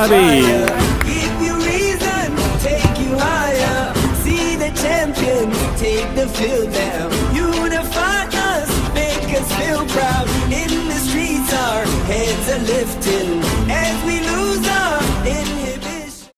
Bobby. Give you reason, take you higher. See the champions, take the field now. Unify us, make us feel proud. In the streets our heads are lifting as we lose our